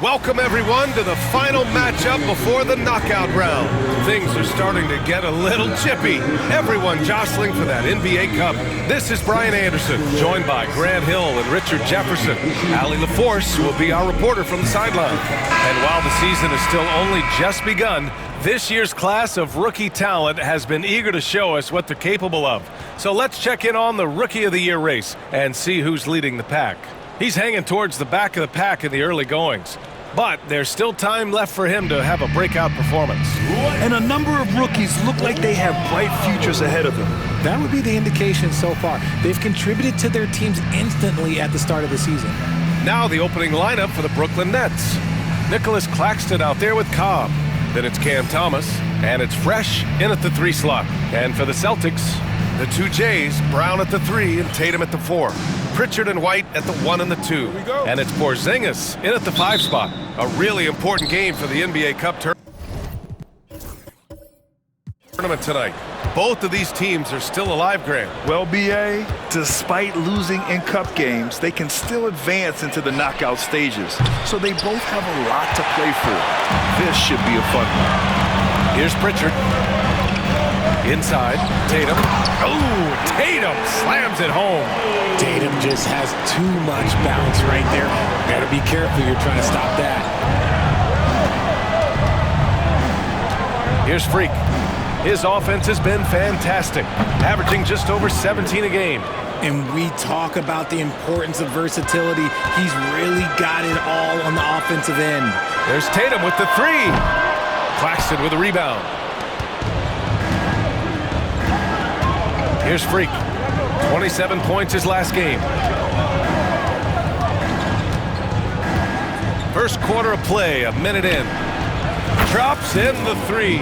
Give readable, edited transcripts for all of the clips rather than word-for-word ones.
Welcome, everyone, to the final matchup before the knockout round. Things are starting to get a little chippy. Everyone jostling for that NBA Cup. This is Brian Anderson, joined by Grant Hill and Richard Jefferson. Allie LaForce will be our reporter from the sideline. And while the season is still only just begun, this year's class of rookie talent has been eager to show us what they're capable of. So let's check in on the Rookie of the Year race and see who's leading the pack. He's hanging towards the back of the pack in the early goings. But there's still time left for him to have a breakout performance. And a number of rookies look like they have bright futures ahead of them. That would be the indication so far. They've contributed to their teams instantly at the start of the season. Now the opening lineup for the Brooklyn Nets. Nicholas Claxton out there with Cobb. Then it's Cam Thomas, and it's Fresh in at the 3 slot. And for the Celtics, the 2 J's, Brown at the 3 and Tatum at the 4. Pritchard and White at the 1 and the 2. And it's Porzingis in at the 5 spot. A really important game for the NBA Cup tournament tonight. Both of these teams are still alive, Grant. Well, B.A., despite losing in cup games, they can still advance into the knockout stages. So they both have a lot to play for. This should be a fun one. Here's Pritchard. Inside, Tatum. Oh, Tatum slams it home. Tatum just has too much bounce right there. Gotta be careful, you're trying to stop that. Here's Freak. His offense has been fantastic, averaging just over 17 a game. And we talk about the importance of versatility. He's really got it all on the offensive end. There's Tatum with the 3. Claxton with a rebound. Here's Freak. 27 points his last game. First quarter of play, a minute in. Drops in the 3.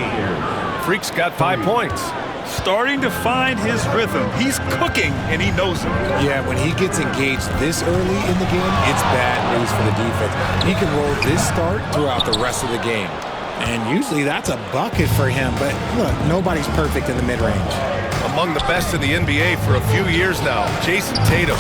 Freak's got 5 points. Starting to find his rhythm. He's cooking, and he knows it. Yeah, when he gets engaged this early in the game, it's bad news for the defense. He can roll this start throughout the rest of the game. And usually that's a bucket for him, but look, nobody's perfect in the mid-range. Among the best in the NBA for a few years now, Jason Tatum.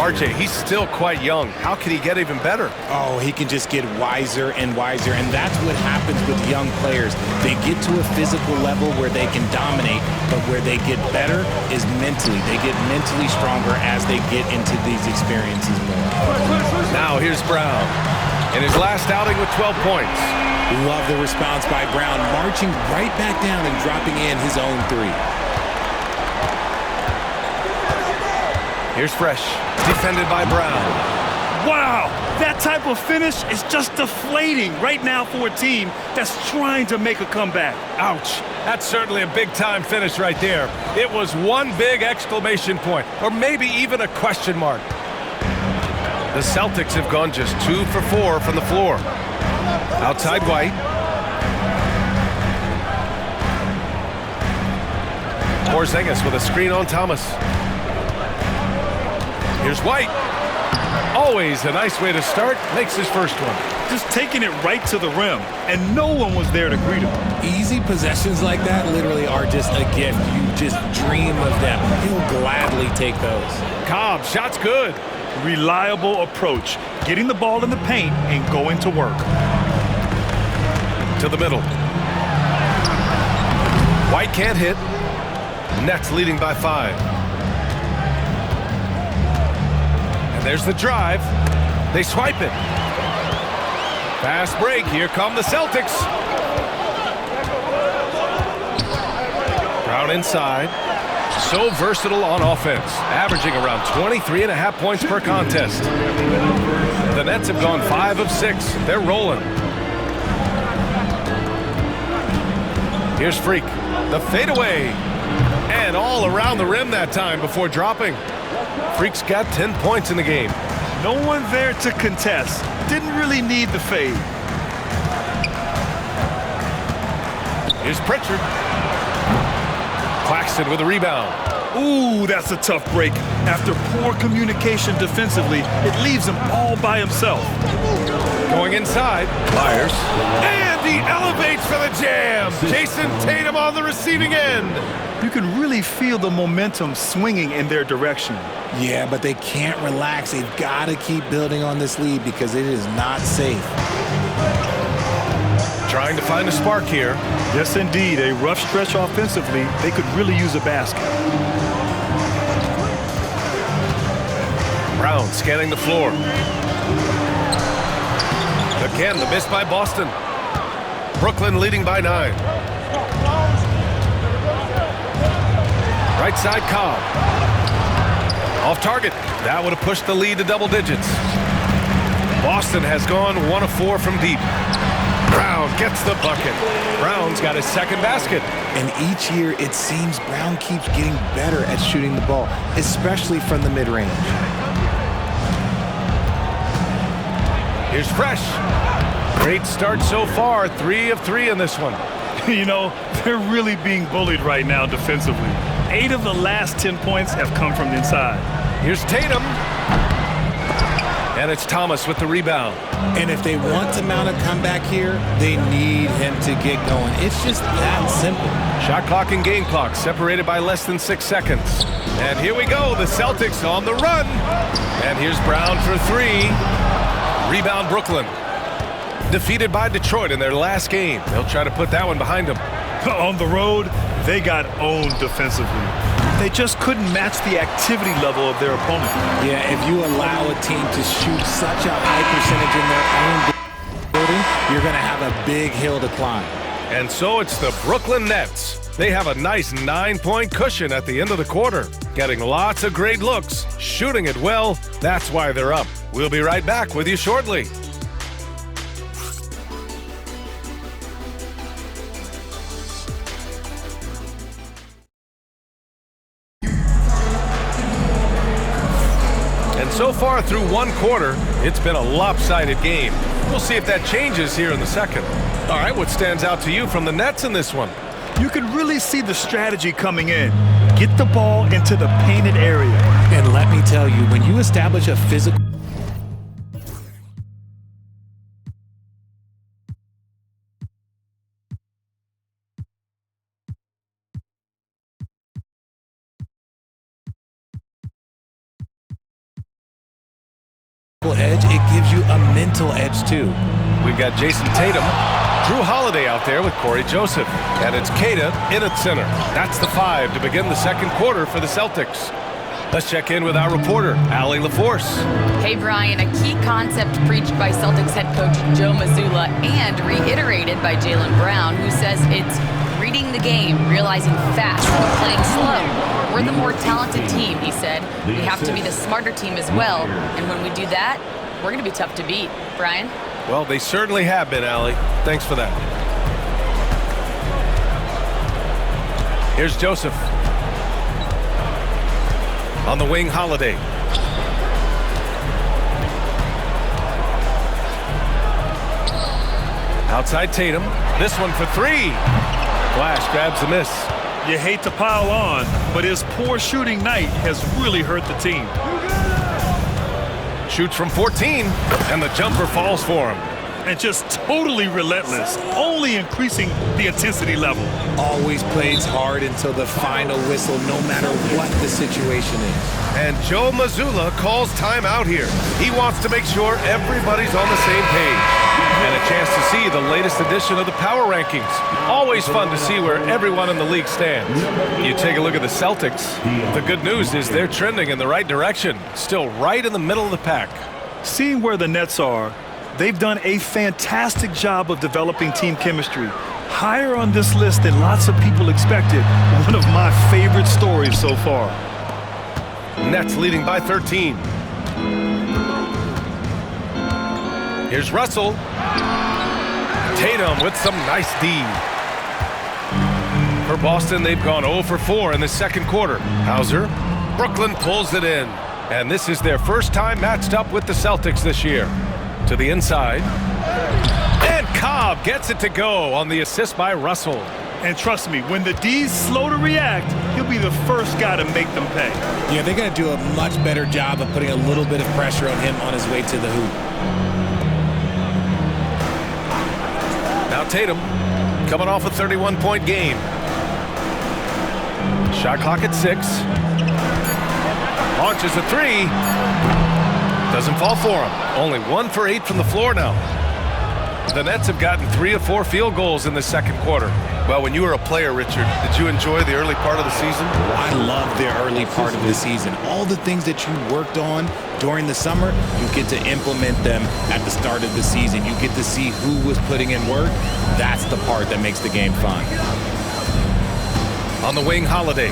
RJ, he's still quite young. How can he get even better? Oh, he can just get wiser and wiser, and that's what happens with young players. They get to a physical level where they can dominate, but where they get better is mentally. They get mentally stronger as they get into these experiences more. Now here's Brown. In his last outing with 12 points. Love the response by Brown, marching right back down and dropping in his own 3. Here's Fresh, defended by Brown. Wow, that type of finish is just deflating right now for a team that's trying to make a comeback. Ouch, that's certainly a big-time finish right there. It was one big exclamation point, or maybe even a question mark. The Celtics have gone just 2 for 4 from the floor. Outside White. Porzingis with a screen on Thomas. Here's White. Always a nice way to start. Makes his first one. Just taking it right to the rim, and no one was there to greet him. Easy possessions like that literally are just a gift. You just dream of them. He'll gladly take those. Cobb, shot's good. Reliable approach. Getting the ball in the paint and going to work. To the middle. White can't hit. Nets leading by 5. There's the drive. They swipe it. Fast break. Here come the Celtics. Brown inside. So versatile on offense, averaging around 23.5 points per contest. The Nets have gone 5 of 6. They're rolling. Here's Freak. The fadeaway. And all around the rim that time before dropping. Freak's got 10 points in the game. No one there to contest. Didn't really need the fade. Here's Pritchard. Claxton with a rebound. Ooh, that's a tough break. After poor communication defensively, it leaves him all by himself. Going inside. Myers. And he elevates for the jam. Jason Tatum on the receiving end. You can really feel the momentum swinging in their direction. Yeah, but they can't relax. They've got to keep building on this lead because it is not safe. Trying to find a spark here. Yes, indeed. A rough stretch offensively. They could really use a basket. Brown scanning the floor. Again, the miss by Boston. Brooklyn leading by 9. Right side, Cobb. Off target. That would have pushed the lead to double digits. Boston has gone 1 of 4 from deep. Brown gets the bucket. Brown's got his second basket. And each year, it seems Brown keeps getting better at shooting the ball, especially from the mid-range. Here's Fresh. Great start so far. 3 of 3 in this one. You know, they're really being bullied right now defensively. 8 of the last 10 points have come from the inside. Here's Tatum. And it's Thomas with the rebound. And if they want to mount a comeback here, they need him to get going. It's just that simple. Shot clock and game clock separated by less than 6 seconds. And here we go. The Celtics on the run. And here's Brown for 3. Rebound Brooklyn. Defeated by Detroit in their last game. They'll try to put that one behind them. On the road, they got owned defensively. They just couldn't match the activity level of their opponent. Yeah, if you allow a team to shoot such a high percentage in their own building, you're going to have a big hill to climb. And so it's the Brooklyn Nets. They have a nice 9-point cushion at the end of the quarter. Getting lots of great looks, shooting it well. That's why they're up. We'll be right back with you shortly. So far through one quarter, it's been a lopsided game. We'll see if that changes here in the second. All right, what stands out to you from the Nets in this one? You can really see the strategy coming in. Get the ball into the painted area. And let me tell you, when you establish a physical edge, it gives you a mental edge too. We've got Jason Tatum, Drew Holiday out there with Corey Joseph, and it's Queta in at center. That's the 5 to begin the second quarter for the Celtics. Let's check in with our reporter, Allie LaForce. Hey, Brian, a key concept preached by Celtics head coach Joe Mazzulla and reiterated by Jaylen Brown, who says it's reading the game, realizing fast, but playing slow. We're the more talented team, he said. We have to be the smarter team as well, and when we do that, we're going to be tough to beat. Brian? Well, they certainly have been, Allie. Thanks for that. Here's Joseph. On the wing, Holiday. Outside Tatum. This one for 3. Flash grabs the miss. You hate to pile on, but his poor shooting night has really hurt the team. Shoots from 14, and the jumper falls for him. And just totally relentless, only increasing the intensity level. Always plays hard until the final whistle, no matter what the situation is. And Joe Mazzulla calls timeout here. He wants to make sure everybody's on the same page. And a chance to see the latest edition of the Power Rankings. Always fun to see where everyone in the league stands. You take a look at the Celtics. The good news is they're trending in the right direction. Still right in the middle of the pack. Seeing where the Nets are, they've done a fantastic job of developing team chemistry. Higher on this list than lots of people expected. One of my favorite stories so far. Nets leading by 13. Here's Russell. Tatum with some nice D. For Boston, they've gone 0 for 4 in the second quarter. Hauser. Brooklyn pulls it in. And this is their first time matched up with the Celtics this year. To the inside. And Cobb gets it to go on the assist by Russell. And trust me, when the D's slow to react, he'll be the first guy to make them pay. Yeah, they're going to do a much better job of putting a little bit of pressure on him on his way to the hoop. Now Tatum, coming off a 31-point game. Shot clock at 6. Launches a 3. Doesn't fall for him. Only 1 for 8 from the floor now. The Nets have gotten 3 of 4 field goals in the second quarter. Well, when you were a player, Richard, did you enjoy the early part of the season? I love the early part of the season. All the things that you worked on during the summer, you get to implement them at the start of the season. You get to see who was putting in work. That's the part that makes the game fun. On the wing, Holiday.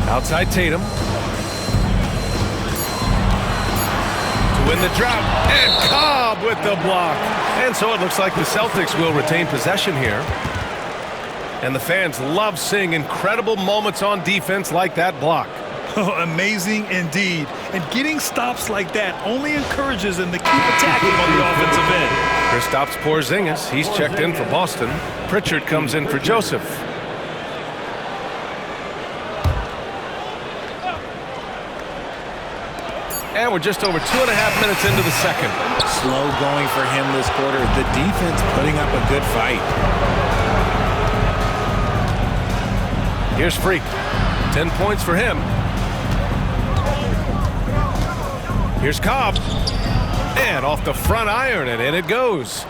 Outside Tatum. To win the drought. And Cobb with the block. And so it looks like the Celtics will retain possession here. And the fans love seeing incredible moments on defense like that block. Amazing indeed. And getting stops like that only encourages them to keep attacking on the offensive end. Kristaps Porzingis, he's checked in for Boston. Pritchard comes in for Joseph. And we're just over 2.5 minutes into the second. Slow going for him this quarter. The defense putting up a good fight. Here's Freak. 10 points for him. Here's Cobb. And off the front iron, and in it goes.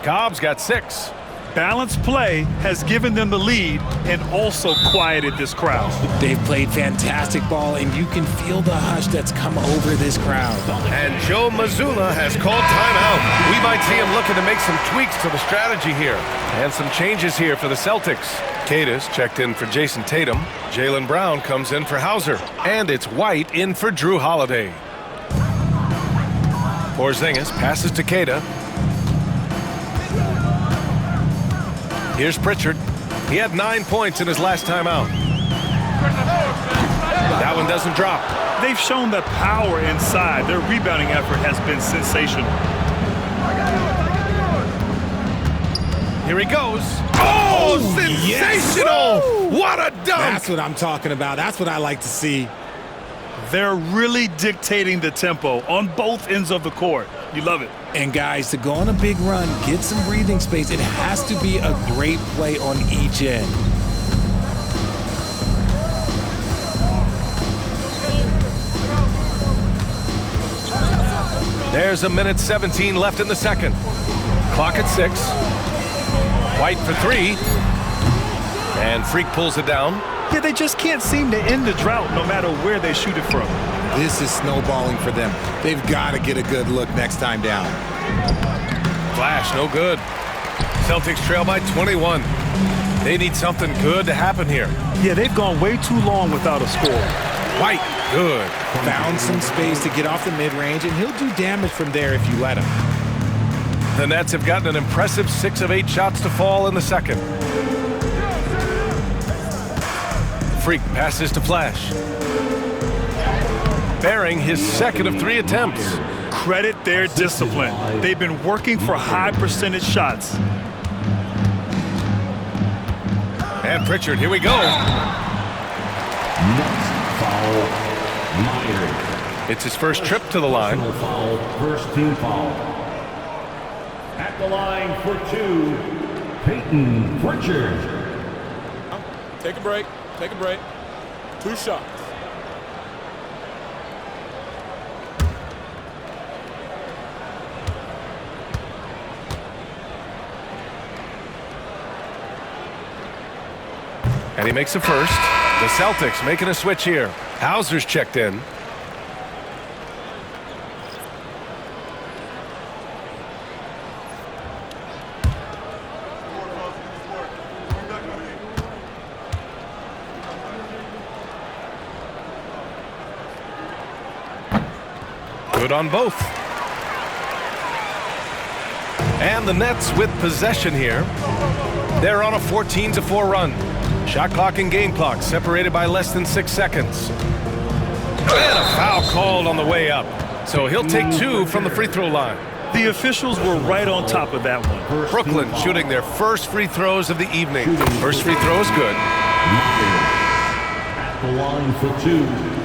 Cobb's got 6. Balanced play has given them the lead and also quieted this crowd. They've played fantastic ball, and you can feel the hush that's come over this crowd. And Joe Mazzulla has called timeout. We might see him looking to make some tweaks to the strategy here. And some changes here for the Celtics. Cadis checked in for Jason Tatum. Jaylen Brown comes in for Hauser. And it's White in for Drew Holiday. Porzingis passes to Queta. Here's Pritchard. He had 9 points in his last time out. That one doesn't drop. They've shown that power inside. Their rebounding effort has been sensational. Here he goes. Oh, sensational! Yes. What a dunk! That's what I'm talking about. That's what I like to see. They're really dictating the tempo on both ends of the court. You love it. And guys, to go on a big run, get some breathing space, it has to be a great play on each end. There's 1:17 left in the second. Clock at 6. White for 3. And Freak pulls it down. Yeah, they just can't seem to end the drought no matter where they shoot it from. This is snowballing for them. They've got to get a good look next time down. Flash, no good. Celtics trail by 21. They need something good to happen here. Yeah, they've gone way too long without a score. White, good. Found some space to get off the mid-range, and he'll do damage from there if you let him. The Nets have gotten an impressive 6 of 8 shots to fall in the second. Freak passes to Flash. Bearing his second of 3 attempts. Credit their discipline. They've been working for high percentage shots. And Pritchard, here we go. Next foul, Myers. It's his first trip to the line. Foul, first team foul. At the line for 2, Peyton Pritchard. Take a break. Take a break. 2 shots. And he makes a first. The Celtics making a switch here. Hauser's checked in. Good on both. And the Nets with possession here. They're on a 14-4 run. Shot clock and game clock separated by less than 6 seconds. And a foul called on the way up. So he'll take 2 from the free throw line. The officials were right on top of that one. Brooklyn shooting their first free throws of the evening. First free throw is good. At the line for 2.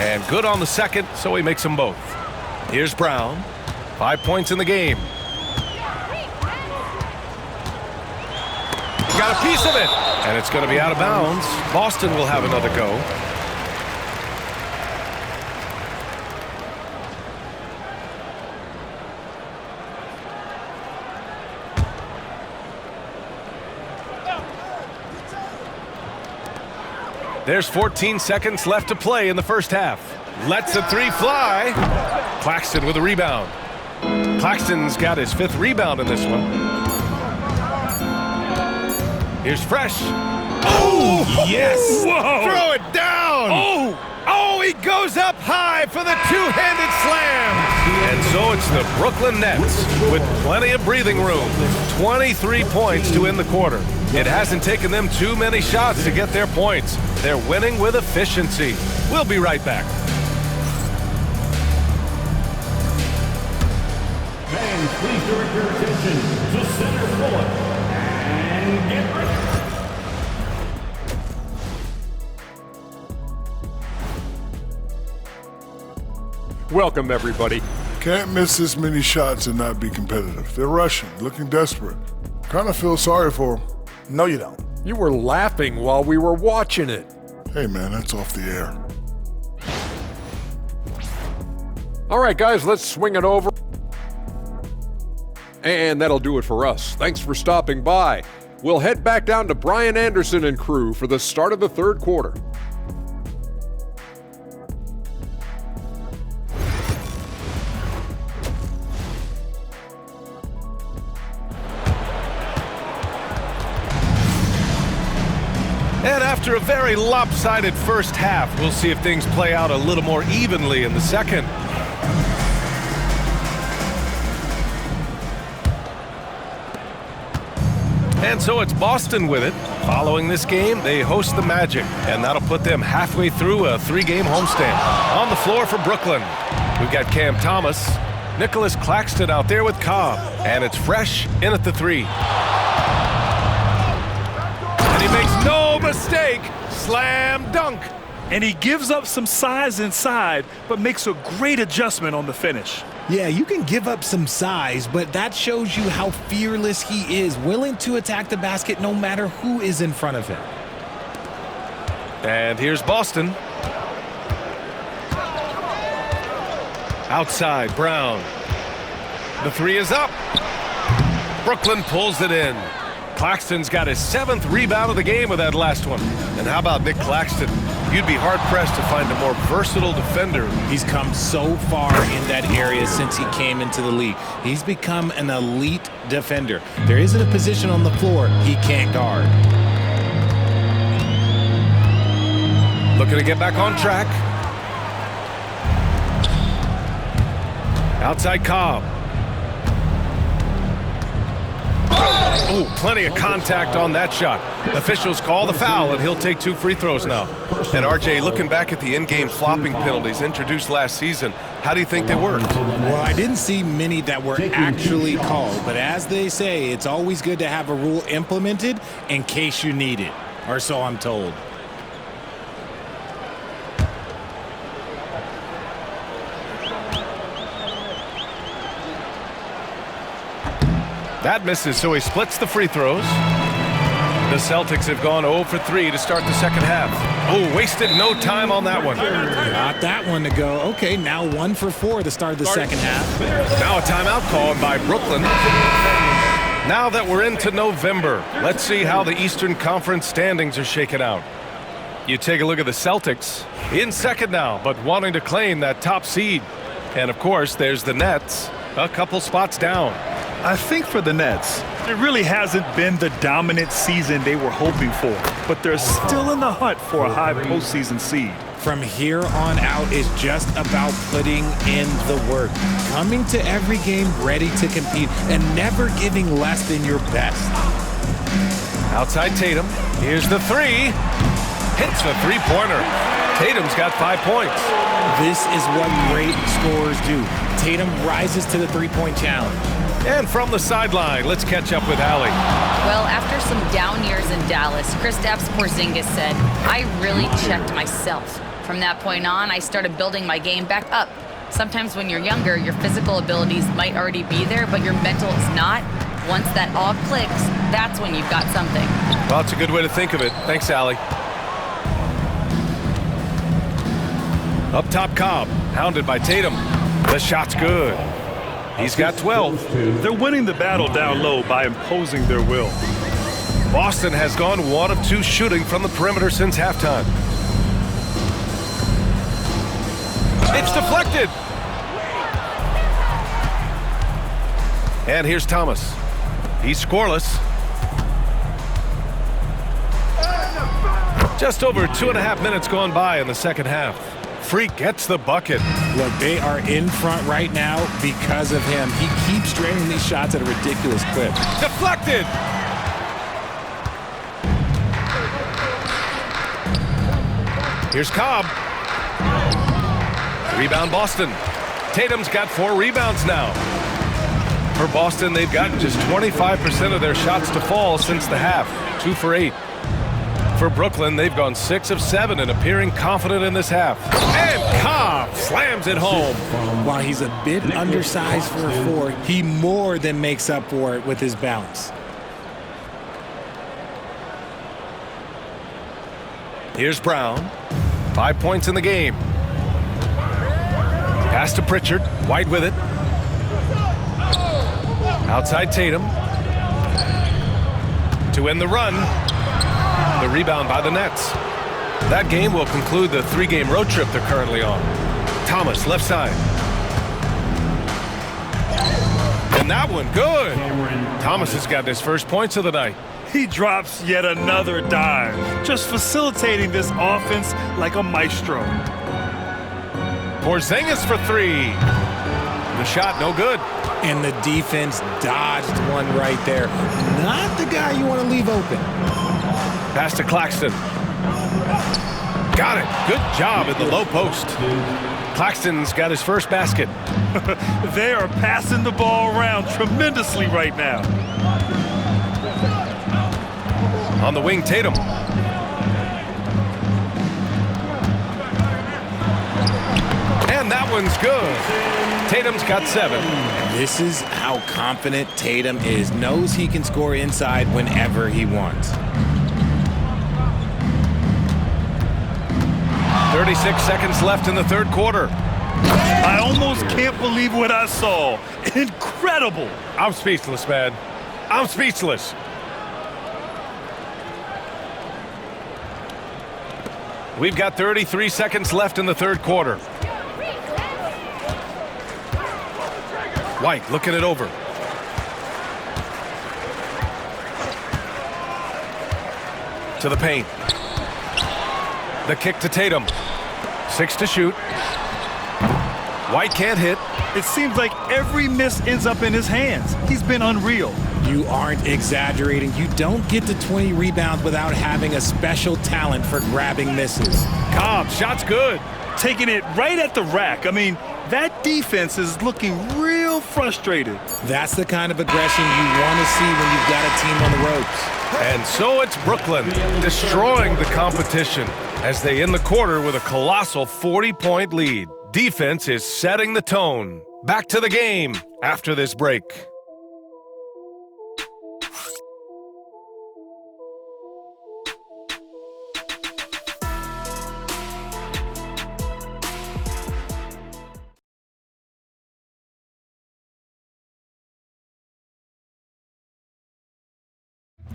And good on the second, so he makes them both. Here's Brown. 5 points in the game. Got a piece of it. And it's going to be out of bounds. Boston will have another go. There's 14 seconds left to play in the first half. Lets a three fly. Claxton with a rebound. Claxton's got his 5th rebound in this one. Here's Fresh. Oh, yes. Whoa. Throw it down. Oh, he goes up high for the two-handed slam. And so it's the Brooklyn Nets with plenty of breathing room. 23 points to end the quarter. It hasn't taken them too many shots to get their points. They're winning with efficiency. We'll be right back. Fans, please direct your attention to center court and get ready. Welcome, everybody. Can't miss this many shots and not be competitive. They're rushing, looking desperate. Kind of feel sorry for them. No, you don't. You were laughing while we were watching it. Hey, man, that's off the air. All right, guys, let's swing it over. And that'll do it for us. Thanks for stopping by. We'll head back down to Brian Anderson and crew for the start of the third quarter. And after a very lopsided first half, we'll see if things play out a little more evenly in the second. And so it's Boston with it. Following this game, they host the Magic, and that'll put them halfway through a 3-game homestand. On the floor for Brooklyn, we've got Cam Thomas, Nicholas Claxton out there with Cobb, and it's Fresh in at the 3. And he makes no mistake. Slam dunk. And he gives up some size inside, but makes a great adjustment on the finish. Yeah, you can give up some size, but that shows you how fearless he is, willing to attack the basket no matter who is in front of him. And here's Boston. Outside, Brown. The 3 is up. Brooklyn pulls it in. Claxton's got his 7th rebound of the game with that last one. And how about Nick Claxton? You'd be hard-pressed to find a more versatile defender. He's come so far in that area since he came into the league. He's become an elite defender. There isn't a position on the floor he can't guard. Looking to get back on track. Outside Cobb. Oh, plenty of contact on that shot. Officials call the foul, and he'll take 2 free throws now. And RJ, looking back at the in-game flopping penalties introduced last season, how do you think they worked? Well, I didn't see many that were actually called, but as they say, it's always good to have a rule implemented in case you need it, or so I'm told. That misses, so he splits the free throws. The Celtics have gone 0 for 3 to start the second half. Oh, wasted no time on that one. Got that one to go. Okay, now 1 for 4 to start the second half. Now a timeout called by Brooklyn. Now that we're into November, let's see how the Eastern Conference standings are shaken out. You take a look at the Celtics, in second now, but wanting to claim that top seed. And of course, there's the Nets, a couple spots down. I think for the Nets, it really hasn't been the dominant season they were hoping for, but they're still in the hunt for a high postseason seed. From here on out is just about putting in the work, coming to every game ready to compete, and never giving less than your best. Outside Tatum, here's the 3. Hits the three-pointer. Tatum's got 5 points. This is what great scorers do. Tatum rises to the three-point challenge. And from the sideline, let's catch up with Allie. Well, after some down years in Dallas, Kristaps Porzingis said, "I really checked myself. From that point on, I started building my game back up. Sometimes when you're younger, your physical abilities might already be there, but your mental is not. Once that all clicks, that's when you've got something. Well, it's a good way to think of it. Thanks, Allie. Up top, Cobb, hounded by Tatum. The shot's good. He's got 12. They're winning the battle down low by imposing their will. Boston has gone 1 of 2 shooting from the perimeter since halftime. It's deflected. And here's Thomas. He's scoreless. Just over 2.5 minutes gone by in the second half. Freak gets the bucket. Look, they are in front right now because of him. He keeps draining these shots at a ridiculous clip. Deflected. Here's Cobb. Rebound Boston. Tatum's got 4 rebounds now. For Boston, they've gotten just 25% of their shots to fall since the half. 2 for 8. For Brooklyn, they've gone 6 of 7 and appearing confident in this half. And Cobb slams it home. While he's a bit undersized for a 4, he more than makes up for it with his bounce. Here's Brown. 5 points in the game. Pass to Pritchard. White with it. Outside Tatum. To end the run. The rebound by the Nets. That game will conclude the 3-game road trip they're currently on. Thomas, left side. And that one, good. Thomas has got his first points of the night. He drops yet another dime, just facilitating this offense like a maestro. Porzingis for 3. The shot, no good. And the defense dodged one right there. Not the guy you want to leave open. Pass to Claxton. Got it. Good job in the low post. Claxton's got his first basket. They are passing the ball around tremendously right now. On the wing, Tatum. And that one's good. Tatum's got 7. This is how confident Tatum is. Knows he can score inside whenever he wants. 36 seconds left in the third quarter. I almost can't believe what I saw. Incredible. I'm speechless, man. I'm speechless. We've got 33 seconds left in the third quarter. White looking it over. To the paint. The kick to Tatum. 6 to shoot. White can't hit. It seems like every miss ends up in his hands. He's been unreal. You aren't exaggerating. You don't get to 20 rebounds without having a special talent for grabbing misses. Cobb, shot's good. Taking it right at the rack. I mean, that defense is looking real frustrated. That's the kind of aggression you want to see when you've got a team on the ropes. And so it's Brooklyn destroying the competition as they end the quarter with a colossal 40-point lead. Defense is setting the tone. Back to the game after this break.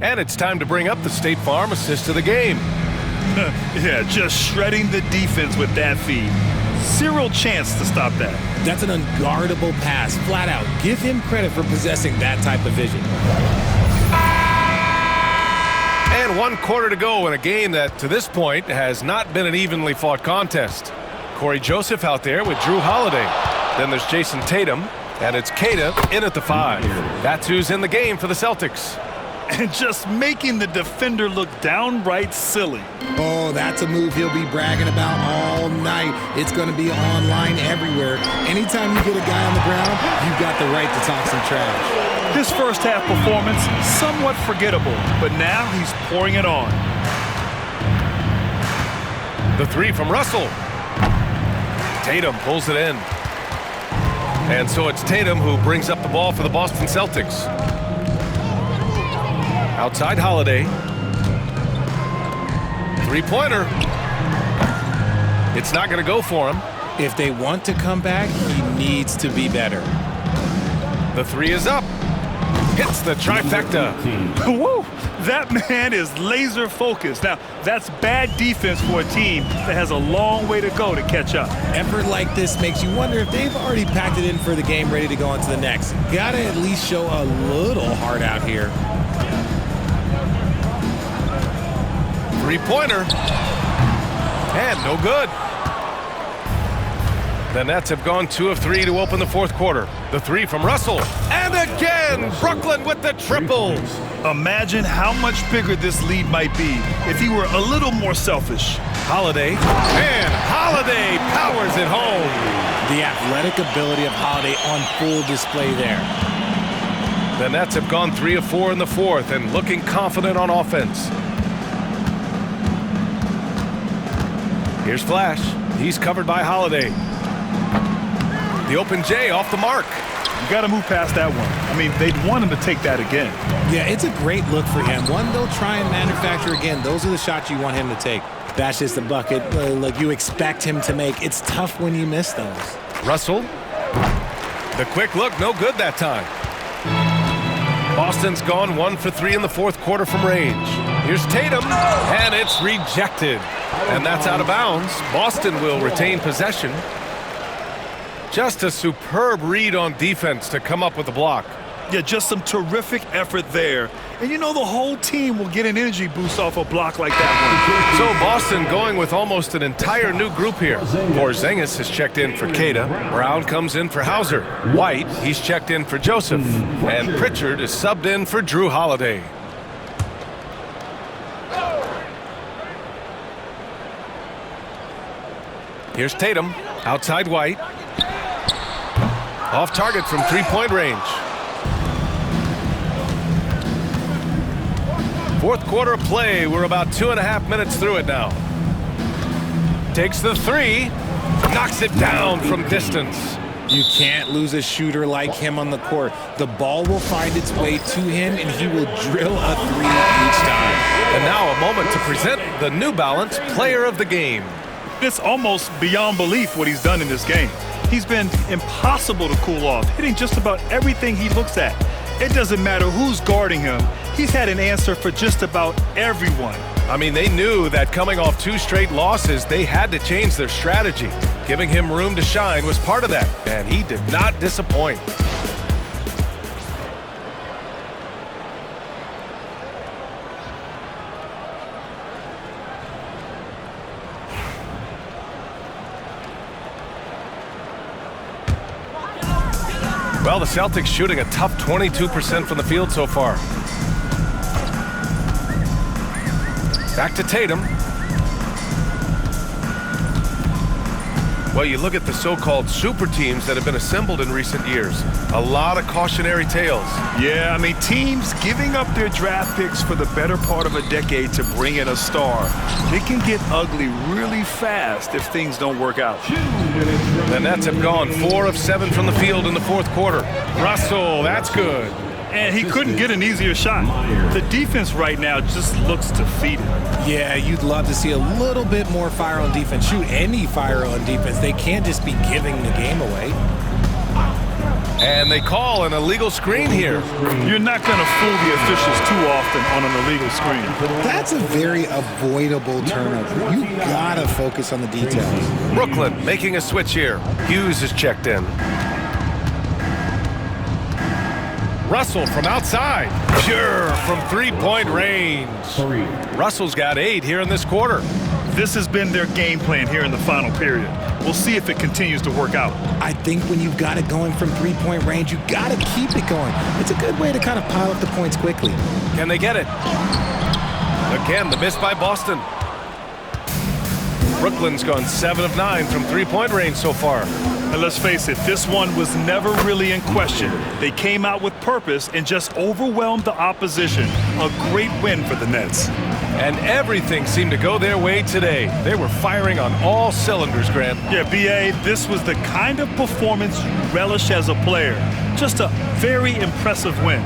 And it's time to bring up the State Farm assist of the game. Yeah, just shredding the defense with that feed. Zero chance to stop that. That's an unguardable pass, flat out. Give him credit for possessing that type of vision. And 1 quarter to go in a game that, to this point, has not been an evenly fought contest. Corey Joseph out there with Drew Holiday. Then there's Jason Tatum, and it's Queta in at the 5. That's who's in the game for the Celtics. And just making the defender look downright silly. Oh, that's a move he'll be bragging about all night. It's going to be online everywhere. Anytime you get a guy on the ground, you've got the right to talk some trash. His first half performance, somewhat forgettable, but now he's pouring it on. The three from Russell. Tatum pulls it in. And so it's Tatum who brings up the ball for the Boston Celtics. Outside Holiday. Three-pointer. It's not going to go for him. If they want to come back, he needs to be better. The three is up. Hits the trifecta. Woo! That man is laser focused. Now, that's bad defense for a team that has a long way to go to catch up. Effort like this makes you wonder if they've already packed it in for the game, ready to go on to the next. Gotta at least show a little heart out here. Three-pointer. And no good. The Nets have gone 2 of 3 to open the fourth quarter. The three from Russell. And again, Brooklyn with the triple. Imagine how much bigger this lead might be if he were a little more selfish. Holiday. And Holiday powers it home. The athletic ability of Holiday on full display there. The Nets have gone 3 of 4 in the fourth and looking confident on offense. Here's Flash. He's covered by Holiday. The open J off the mark. You got to move past that one. I mean, they'd want him to take that again. Yeah, it's a great look for him. One they'll try and manufacture again. Those are the shots you want him to take. That's just the bucket like you expect him to make. It's tough when you miss those. Russell. The quick look, no good that time. Boston's gone 1 for 3 in the fourth quarter from range. Here's Tatum, and it's rejected. And that's out of bounds. Boston will retain possession. Just a superb read on defense to come up with the block. Yeah, just some terrific effort there. And you know the whole team will get an energy boost off a block like that one. So Boston going with almost an entire new group here. Porzingis has checked in for Queta. Brown comes in for Hauser. White, he's checked in for Joseph. And Pritchard is subbed in for Drew Holiday. Here's Tatum. Outside White. Off target from three-point range. Fourth quarter play. We're about 2.5 minutes through it now. Takes the three. Knocks it down from distance. You can't lose a shooter like him on the court. The ball will find its way to him, and he will drill a three each time. And now a moment to present the New Balance Player of the Game. It's almost beyond belief what he's done in this game. He's been impossible to cool off, hitting just about everything he looks at. It doesn't matter who's guarding him. He's had an answer for just about everyone. I mean, they knew that coming off 2 straight losses, they had to change their strategy. Giving him room to shine was part of that, and he did not disappoint. Well, the Celtics shooting a tough 22% from the field so far. Back to Tatum. Well, you look at the so-called super teams that have been assembled in recent years. A lot of cautionary tales. Yeah, I mean, teams giving up their draft picks for the better part of a decade to bring in a star. It can get ugly really fast if things don't work out. The Nets have gone 4 of 7 from the field in the fourth quarter. Russell, that's good. And he couldn't get an easier shot. The defense right now just looks defeated. Yeah, you'd love to see a little bit more fire on defense. Shoot, any fire on defense. They can't just be giving the game away. And they call an illegal screen here. You're not going to fool the officials too often on an illegal screen. That's a very avoidable turnover. You gotta focus on the details. Brooklyn making a switch here. Hughes is checked in. Russell from outside. Pure from three-point range. Russell's got 8 here in this quarter. This has been their game plan here in the final period. We'll see if it continues to work out. I think when you've got it going from three-point range, you got to keep it going. It's a good way to kind of pile up the points quickly. Can they get it? Again, the miss by Boston. Brooklyn's gone 7 of 9 from three-point range so far. And let's face it, this one was never really in question. They came out with purpose and just overwhelmed the opposition. A great win for the Nets. And everything seemed to go their way today. They were firing on all cylinders, Grant. Yeah, B.A., this was the kind of performance you relish as a player. Just a very impressive win.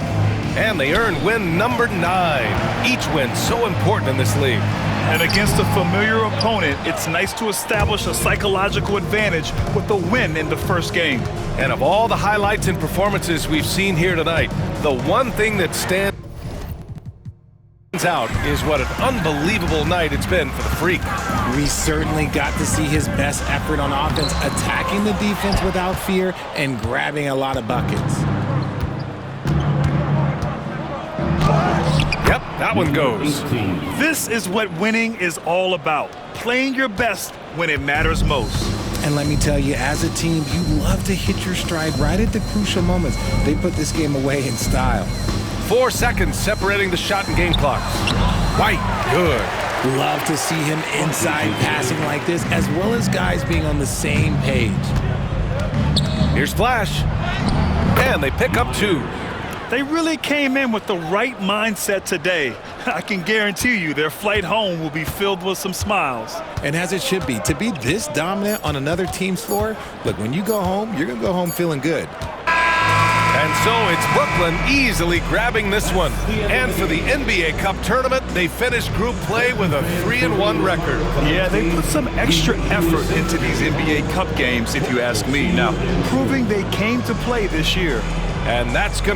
And they earned win number 9. Each win so important in this league. And against a familiar opponent, it's nice to establish a psychological advantage with the win in the first game. And of all the highlights and performances we've seen here tonight, the one thing that stands out is what an unbelievable night it's been for the Freak. We certainly got to see his best effort on offense, attacking the defense without fear and grabbing a lot of buckets. Yep, that one goes. This is what winning is all about. Playing your best when it matters most. And let me tell you, as a team, you love to hit your stride right at the crucial moments. They put this game away in style. 4 seconds separating the shot and game clocks. White, good. Love to see him inside passing like this, as well as guys being on the same page. Here's Flash. And they pick up 2. They really came in with the right mindset today. I can guarantee you their flight home will be filled with some smiles. And as it should be, to be this dominant on another team's floor, look, when you go home, you're going to go home feeling good. And so it's Brooklyn easily grabbing this one. And for the NBA Cup tournament, they finished group play with a 3-1 record. Yeah, they put some extra effort into these NBA Cup games, if you ask me. Now, proving they came to play this year. And that's going to